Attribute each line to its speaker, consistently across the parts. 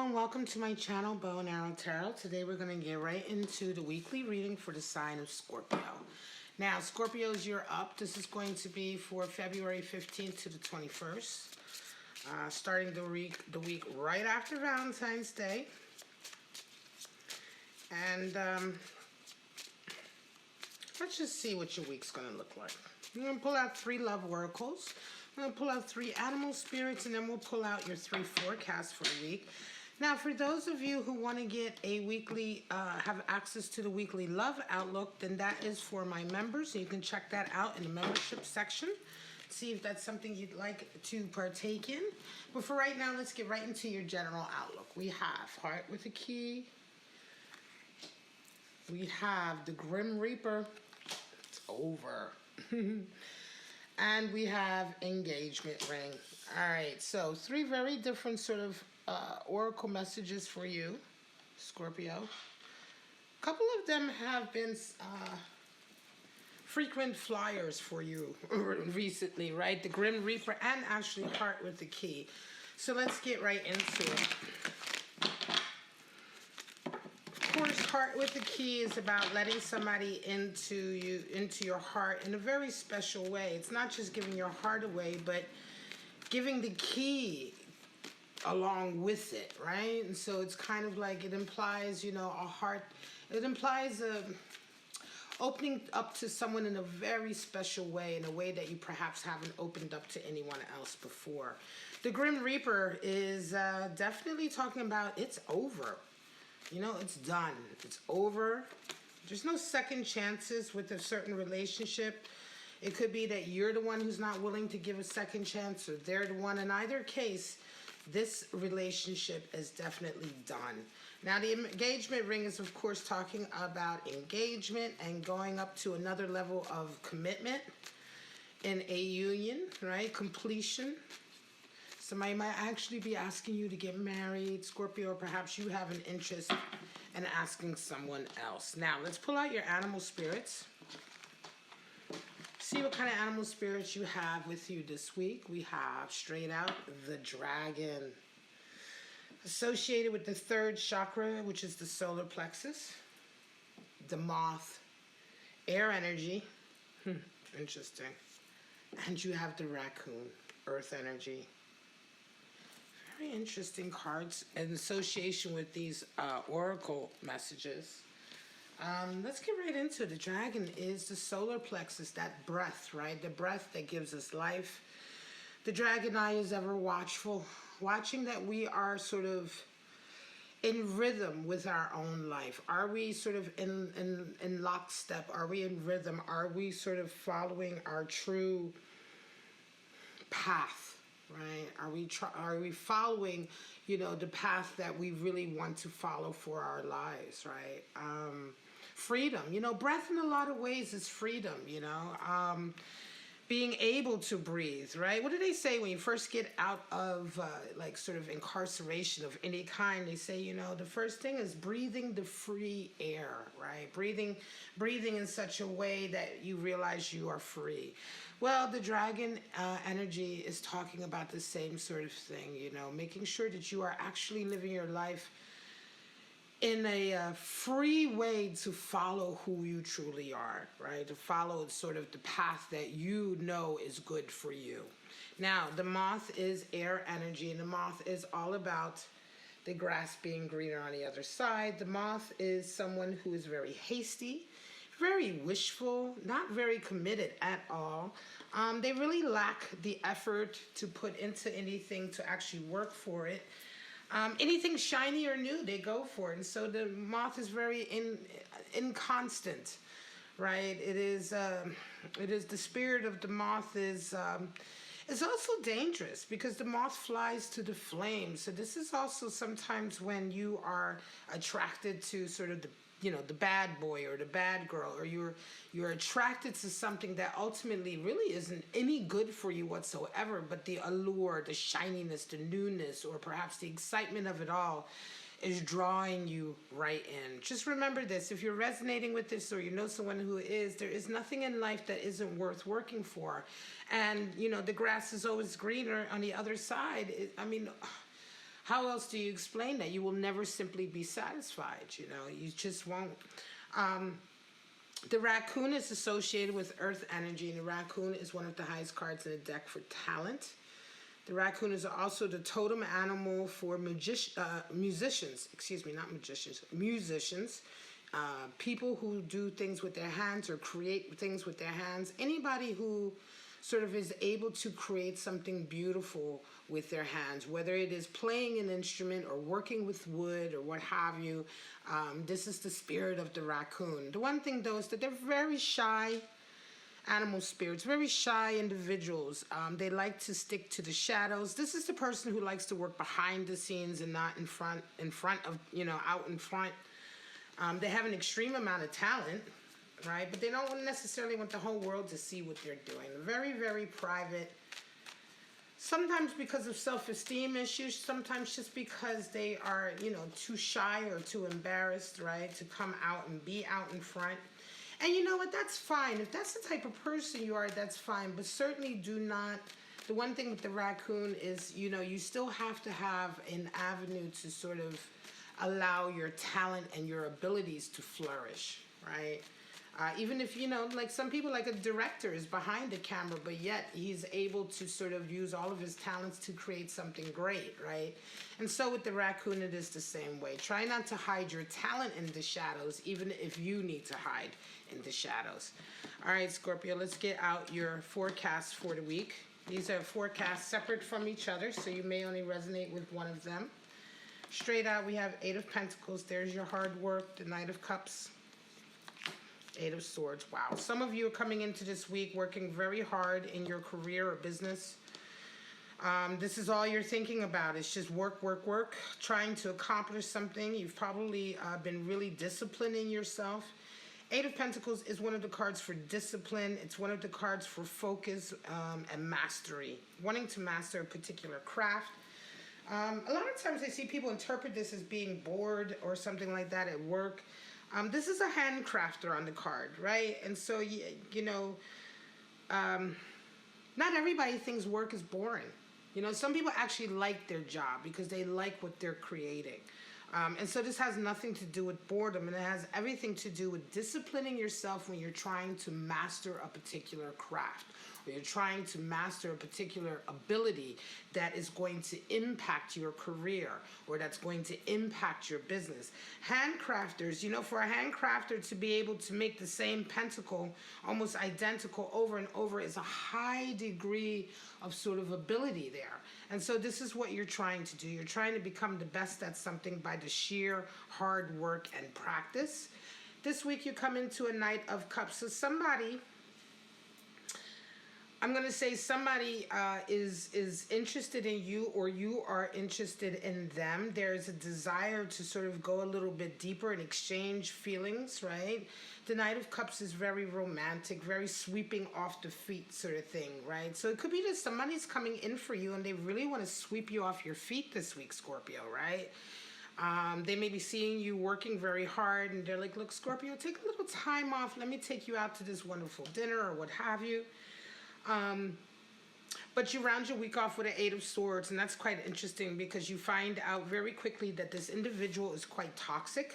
Speaker 1: and welcome to my channel, Bow and Arrow Tarot. Today we're going to get right into the weekly reading for the sign of Scorpio. Now, Scorpios, you're up. This is going to be for February 15th to the 21st. Starting the week right after Valentine's Day. And let's just see what your week's going to look like. I'm going to pull out 3 love oracles. I'm going to pull out 3 animal spirits, and then we'll pull out your 3 forecasts for the week. Now, for those of you who want to get a weekly, have access to the weekly love outlook, then that is for my members. So you can check that out in the membership section. See if that's something you'd like to partake in. But for right now, let's get right into your general outlook. We have Heart with a Key. We have the Grim Reaper. It's over. And we have Engagement Ring. All right, so 3 very different sort of oracle messages for you, Scorpio. A couple of them have been frequent flyers for you recently, right? The Grim Reaper and actually Heart with the Key. So let's get right into it. Of course, Heart with the Key is about letting somebody into your heart in a very special way. It's not just giving your heart away, but giving the key along with it, right? And so it's kind of like, it implies, you know, a heart, it implies opening up to someone in a very special way, in a way that you perhaps haven't opened up to anyone else before. The Grim Reaper is definitely talking about it's over. You know, it's done. It's over. There's no second chances with a certain relationship. It could be that you're the one who's not willing to give a second chance, or they're the one. In either case, this relationship is definitely done. Now, the engagement ring is, of course, talking about engagement and going up to another level of commitment in a union, right? Completion. Somebody might actually be asking you to get married, Scorpio, or perhaps you have an interest in asking someone else. Now, let's pull out your animal spirits. See what kind of animal spirits you have with you this week. We have, straight out, the dragon. Associated with the 3rd chakra, which is the solar plexus. The moth. Air energy. Interesting. And you have the raccoon. Earth energy. Very interesting cards in association with these oracle messages. Let's get right into it. The dragon is the solar plexus, that breath, right? The breath that gives us life. The dragon eye is ever watchful, watching that we are sort of in rhythm with our own life. Are we sort of in lockstep? Are we in rhythm? Are we sort of following our true path? Right? Are we following, you know, the path that we really want to follow for our lives, right? Freedom, you know, breath in a lot of ways is freedom, you know, being able to breathe, right? What do they say when you first get out of like sort of incarceration of any kind? They say, you know, the first thing is breathing the free air, right? Breathing in such a way that you realize you are free. Well, the dragon energy is talking about the same sort of thing, you know, making sure that you are actually living your life in a free way to follow who you truly are, right? To follow sort of the path that you know is good for you. Now, the moth is air energy, and the moth is all about the grass being greener on the other side. The moth is someone who is very hasty, very wishful, not very committed at all. They really lack the effort to put into anything to actually work for it. Anything shiny or new, they go for it. And so the moth is very inconstant, right? It is the spirit of the moth is also dangerous because the moth flies to the flame. So this is also sometimes when you are attracted to sort of the, you know, the bad boy or the bad girl, or you're attracted to something that ultimately really isn't any good for you whatsoever, but the allure, the shininess, the newness, or perhaps the excitement of it all is drawing you right in. Just remember this, if you're resonating with this, or you know someone who is, there is nothing in life that isn't worth working for. And, you know, the grass is always greener on the other side. I mean, how else do you explain that? You will never simply be satisfied, you know, you just won't. The raccoon is associated with earth energy, and the raccoon is one of the highest cards in the deck for talent. The raccoon is also the totem animal for musicians, excuse me, not magicians, musicians, people who do things with their hands or create things with their hands. Anybody who sort of is able to create something beautiful with their hands, whether it is playing an instrument or working with wood or what have you. This is the spirit of the raccoon. The one thing though is that they're very shy animal spirits, very shy individuals. They like to stick to the shadows. This is the person who likes to work behind the scenes and not in front of, you know, out in front. They have an extreme amount of talent, right? But they don't necessarily want the whole world to see what they're doing. Very, very private. Sometimes because of self-esteem issues, sometimes just because they are, you know, too shy or too embarrassed, right, to come out and be out in front. And you know what, that's fine. If that's the type of person you are, that's fine. But certainly do not, the one thing with the raccoon is, you know, you still have to have an avenue to sort of allow your talent and your abilities to flourish, right? Even if, you know, like some people, like a director is behind the camera, but yet he's able to sort of use all of his talents to create something great, right? And so with the raccoon, it is the same way. Try not to hide your talent in the shadows, even if you need to hide in the shadows. All right, Scorpio, let's get out your forecasts for the week. These are forecasts separate from each other, so you may only resonate with one of them. Straight out, we have 8 of Pentacles. There's your hard work, the Knight of Cups. 8 of Swords. Wow. Some of you are coming into this week working very hard in your career or business. This is all you're thinking about. It's just work, work, work, trying to accomplish something. You've probably been really disciplining yourself. 8 of Pentacles is one of the cards for discipline. It's one of the cards for focus and mastery, wanting to master a particular craft. A lot of times I see people interpret this as being bored or something like that at work. This is a handcrafter on the card, right? And so, you know, not everybody thinks work is boring. You know, some people actually like their job because they like what they're creating. And so this has nothing to do with boredom, and it has everything to do with disciplining yourself when you're trying to master a particular craft, or you're trying to master a particular ability that is going to impact your career, or that's going to impact your business. Handcrafters, you know, for a handcrafter to be able to make the same pentacle almost identical over and over is a high degree of sort of ability there. And so this is what you're trying to do. You're trying to become the best at something by the sheer hard work and practice. This week you come into a Knight of Cups. So somebody, I'm going to say somebody is interested in you, or you are interested in them. There's a desire to sort of go a little bit deeper and exchange feelings, right? The Knight of Cups is very romantic, very sweeping off the feet sort of thing, right? So it could be that somebody's coming in for you and they really want to sweep you off your feet this week, Scorpio, right? They may be seeing you working very hard and they're like, look, Scorpio, take a little time off. Let me take you out to this wonderful dinner or what have you. But you round your week off with an 8 of Swords, and that's quite interesting because you find out very quickly that this individual is quite toxic.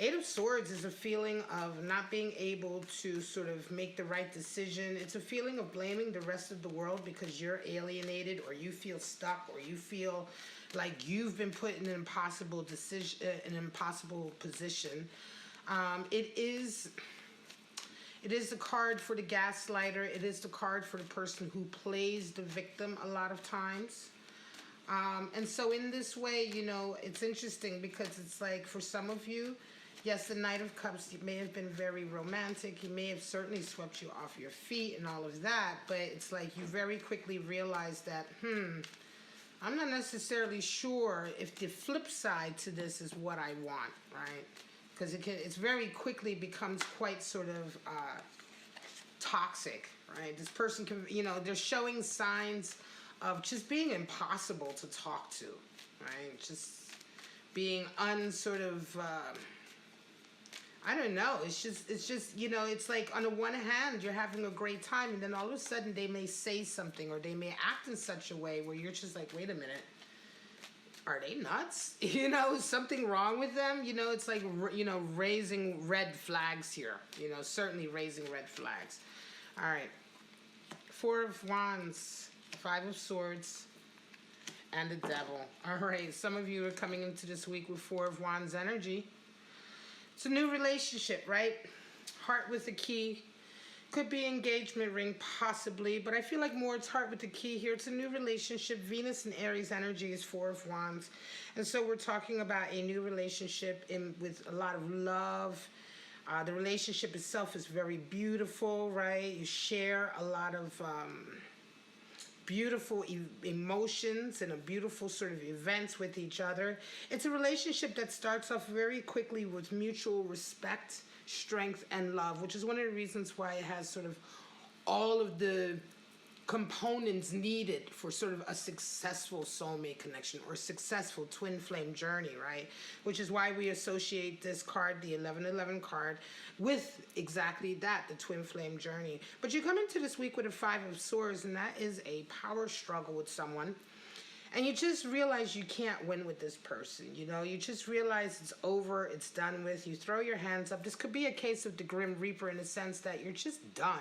Speaker 1: 8 of Swords is a feeling of not being able to sort of make the right decision. It's a feeling of blaming the rest of the world because you're alienated, or you feel stuck, or you feel like you've been put in an impossible decision, an impossible position. It is the card for the gaslighter. It is the card for the person who plays the victim a lot of times. And so in this way, you know, it's interesting because it's like for some of you, yes, the Knight of Cups may have been very romantic. He may have certainly swept you off your feet and all of that. But it's like you very quickly realize that, I'm not necessarily sure if the flip side to this is what I want, right? Because it's very quickly becomes quite sort of toxic, right? This person can, you know, they're showing signs of just being impossible to talk to, right? Just being unsort of, I don't know. It's just, you know, it's like on the one hand, you're having a great time, and then all of a sudden they may say something or they may act in such a way where you're just like, wait a minute. are they nuts? You know, is something wrong with them? You know, it's like, you know, raising red flags here. You know, certainly raising red flags. All right. Four of Wands, Five of Swords, and the Devil. All right. Some of you are coming into this week with Four of Wands energy. It's a new relationship, right? Heart with the key. Could be engagement ring, possibly, but I feel like more it's heart with the key here. It's a new relationship. Venus and Aries energy is Four of Wands. And so we're talking about a new relationship with a lot of love. The relationship itself is very beautiful, right? You share a lot of beautiful emotions and a beautiful sort of events with each other. It's a relationship that starts off very quickly with mutual respect, strength, and love, which is one of the reasons why it has sort of all of the components needed for sort of a successful soulmate connection or successful twin flame journey, right? Which is why we associate this card, the 1111 card, with exactly that, the twin flame journey. But you come into this week with a Five of Swords, and that is a power struggle with someone. And you just realize you can't win with this person, you know? You just realize it's over, it's done with. You throw your hands up. This could be a case of the Grim Reaper in the sense that you're just done.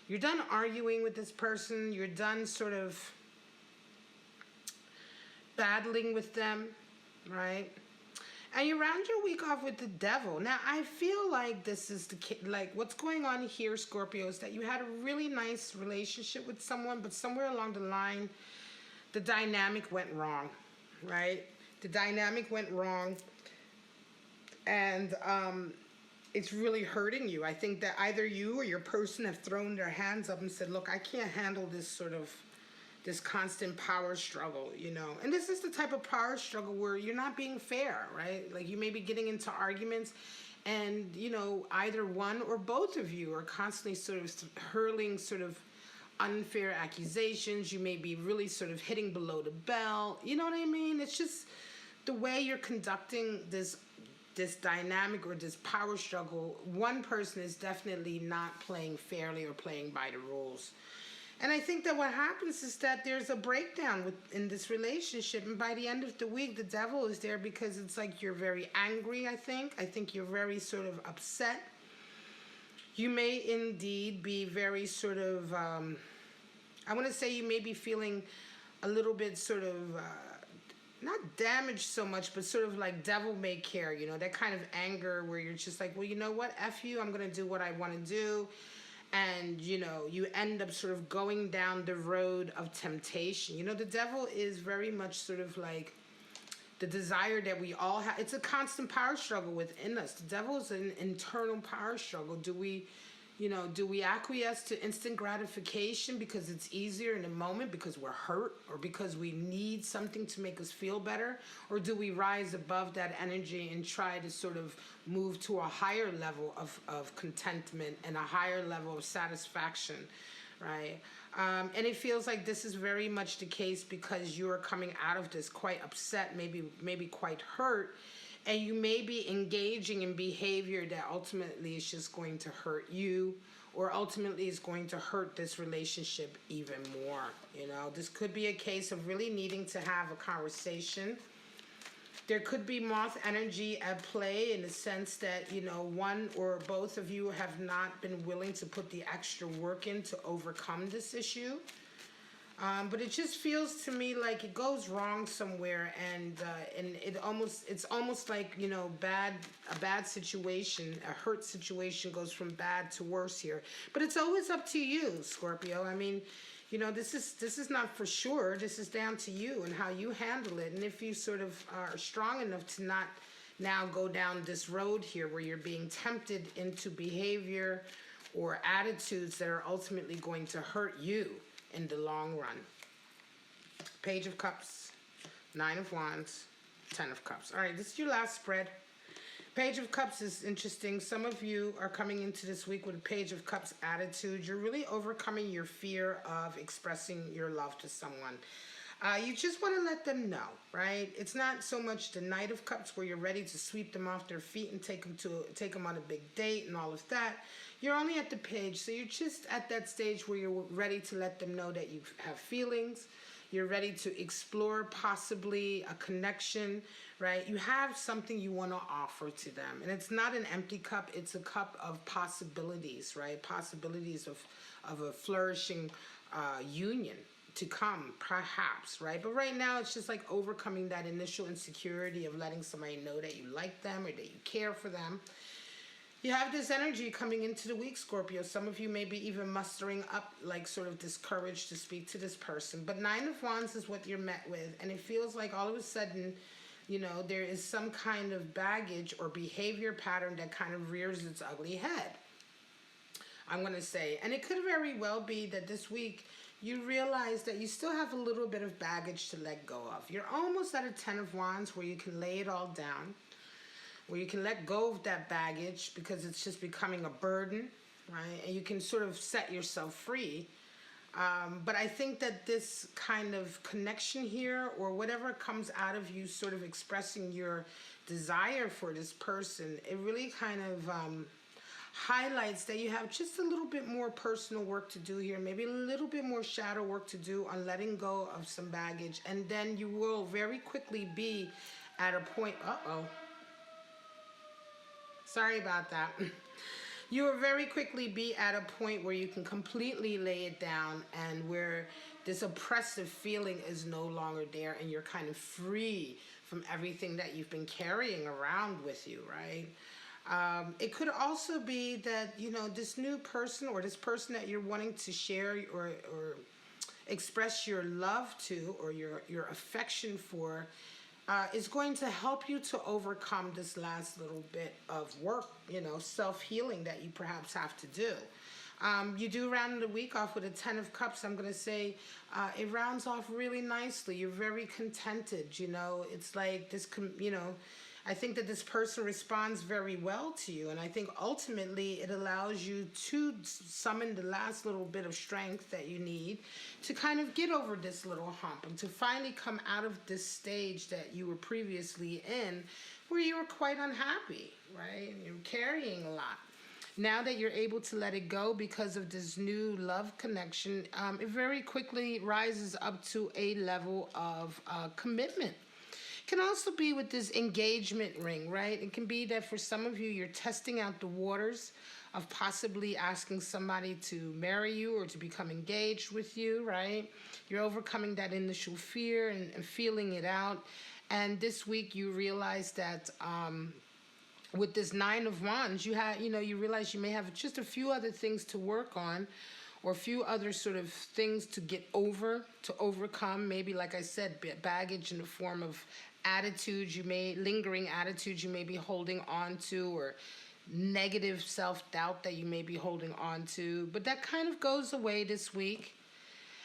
Speaker 1: You're done arguing with this person. You're done sort of battling with them, right? And you round your week off with the Devil. Now, I feel like this is like what's going on here, Scorpio, is that you had a really nice relationship with someone, but somewhere along the line, the dynamic went wrong, right? The dynamic went wrong, and it's really hurting you. I think that either you or your person have thrown their hands up and said, look, I can't handle this sort of, this constant power struggle, you know? And this is the type of power struggle where you're not being fair, right? Like you may be getting into arguments and, you know, either one or both of you are constantly sort of hurling sort of unfair accusations. You may be really sort of hitting below the belt. You know what I mean? It's just the way you're conducting this dynamic or this power struggle. One person is definitely not playing fairly or playing by the rules. And I think that what happens is that there's a breakdown in this relationship. And by the end of the week, the Devil is there because it's like you're very angry, I think. I think you're very sort of upset. You may indeed be very sort of, I want to say you may be feeling a little bit sort of, not damaged so much, but sort of like devil may care, you know, that kind of anger where you're just like, well, you know what, F you, I'm going to do what I want to do. And, you know, you end up sort of going down the road of temptation. You know, the Devil is very much sort of like the desire that we all have. It's a constant power struggle within us. The Devil is an internal power struggle. Do we, you know, do we acquiesce to instant gratification because it's easier in the moment because we're hurt or because we need something to make us feel better? Or do we rise above that energy and try to sort of move to a higher level of contentment and a higher level of satisfaction, right? And it feels like this is very much the case because you're coming out of this quite upset, maybe quite hurt, and you may be engaging in behavior that ultimately is just going to hurt you or ultimately is going to hurt this relationship even more. You know, this could be a case of really needing to have a conversation. There could be moth energy at play in the sense that, you know, one or both of you have not been willing to put the extra work in to overcome this issue. But it just feels to me like it goes wrong somewhere, and it's almost like, you know, a bad situation, a hurt situation goes from bad to worse here. But it's always up to you, Scorpio. I mean, you know, this is not for sure. This is down to you and how you handle it. And if you sort of are strong enough to not now go down this road here where you're being tempted into behavior or attitudes that are ultimately going to hurt you in the long run. Page of Cups, Nine of Wands, Ten of Cups. All right, this is your last spread. Page of Cups is interesting. Some of you are coming into this week with a Page of Cups attitude. You're really overcoming your fear of expressing your love to someone. You just want to let them know, right? It's not so much the Knight of Cups where you're ready to sweep them off their feet and take them on a big date and all of that. You're only at the Page, so you're just at that stage where you're ready to let them know that you have feelings. You're ready to explore possibly a connection, right? You have something you want to offer to them. And it's not an empty cup, it's a cup of possibilities, right? Possibilities of a flourishing union to come, perhaps, right? But right now, it's just like overcoming that initial insecurity of letting somebody know that you like them or that you care for them. You have this energy coming into the week, Scorpio. Some of you may be even mustering up like sort of this courage to speak to this person. But Nine of Wands is what you're met with. And it feels like all of a sudden, you know, there is some kind of baggage or behavior pattern that kind of rears its ugly head, I'm going to say. And it could very well be that this week you realize that you still have a little bit of baggage to let go of. You're almost at a 10 of Wands where you can lay it all down, where you can let go of that baggage because it's just becoming a burden, right? And you can sort of set yourself free. But I think that this kind of connection here, or whatever comes out of you sort of expressing your desire for this person, it really kind of highlights that you have just a little bit more personal work to do here, maybe a little bit more shadow work to do on letting go of some baggage. And then you will very quickly be at a point, sorry about that. You will very quickly be at a point where you can completely lay it down and where this oppressive feeling is no longer there and you're kind of free from everything that you've been carrying around with you, right? It could also be that, you know, this new person or this person that you're wanting to share or express your love to or your affection for is going to help you to overcome this last little bit of work, you know, self-healing that you perhaps have to do. You do round the week off with a 10 of Cups. I'm going to say it rounds off really nicely. You're very contented, you know. It's like this, you know, I think that this person responds very well to you. And I think ultimately it allows you to summon the last little bit of strength that you need to kind of get over this little hump and to finally come out of this stage that you were previously in where you were quite unhappy, right? You're carrying a lot. Now that you're able to let it go because of this new love connection, it very quickly rises up to a level of commitment. Can also be with this engagement ring, right? It can be that for some of you, you're testing out the waters of possibly asking somebody to marry you or to become engaged with you, right? You're overcoming that initial fear and feeling it out. And this week you realize that with this 9 of Wands, you realize you may have just a few other things to work on or a few other sort of things to get over, to overcome. Maybe, like I said, baggage in the form of attitudes lingering attitudes you may be holding on to, or negative self-doubt that you may be holding on to. But that kind of goes away this week.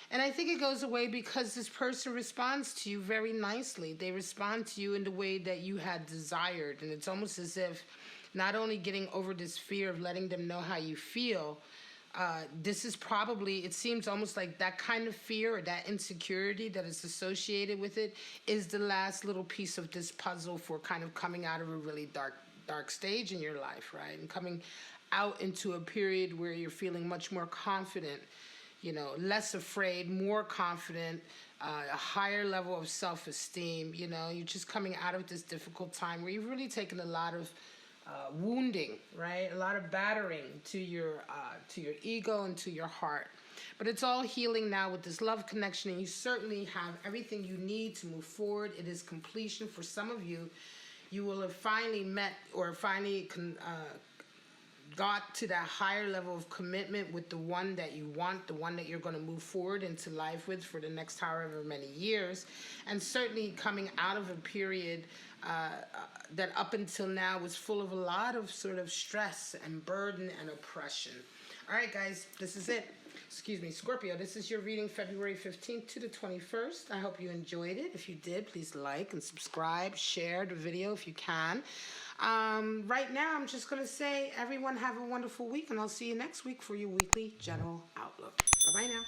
Speaker 1: And I think it goes away because this person responds to you very nicely. They respond to you in the way that you had desired. And it's almost as if not only getting over this fear of letting them know how you feel, this is probably, it seems almost like that kind of fear or that insecurity that is associated with it is the last little piece of this puzzle for kind of coming out of a really dark stage in your life, right? And coming out into a period where you're feeling much more confident, you know, less afraid, more confident, a higher level of self-esteem. You know, you're just coming out of this difficult time where you've really taken a lot of wounding, right? A lot of battering to your ego and to your heart. But it's all healing now with this love connection, and you certainly have everything you need to move forward. It is completion. For some of you, you will have finally met or finally got to that higher level of commitment with the one that you want, the one that you're going to move forward into life with for the next however many years. And certainly coming out of a period that up until now was full of a lot of sort of stress and burden and oppression. All right, guys, this is it. Excuse me, Scorpio, this is your reading February 15th to the 21st. I hope you enjoyed it. If you did, please like and subscribe, share the video if you can. Right now, I'm just going to say, everyone have a wonderful week, and I'll see you next week for your weekly general outlook. Bye-bye now.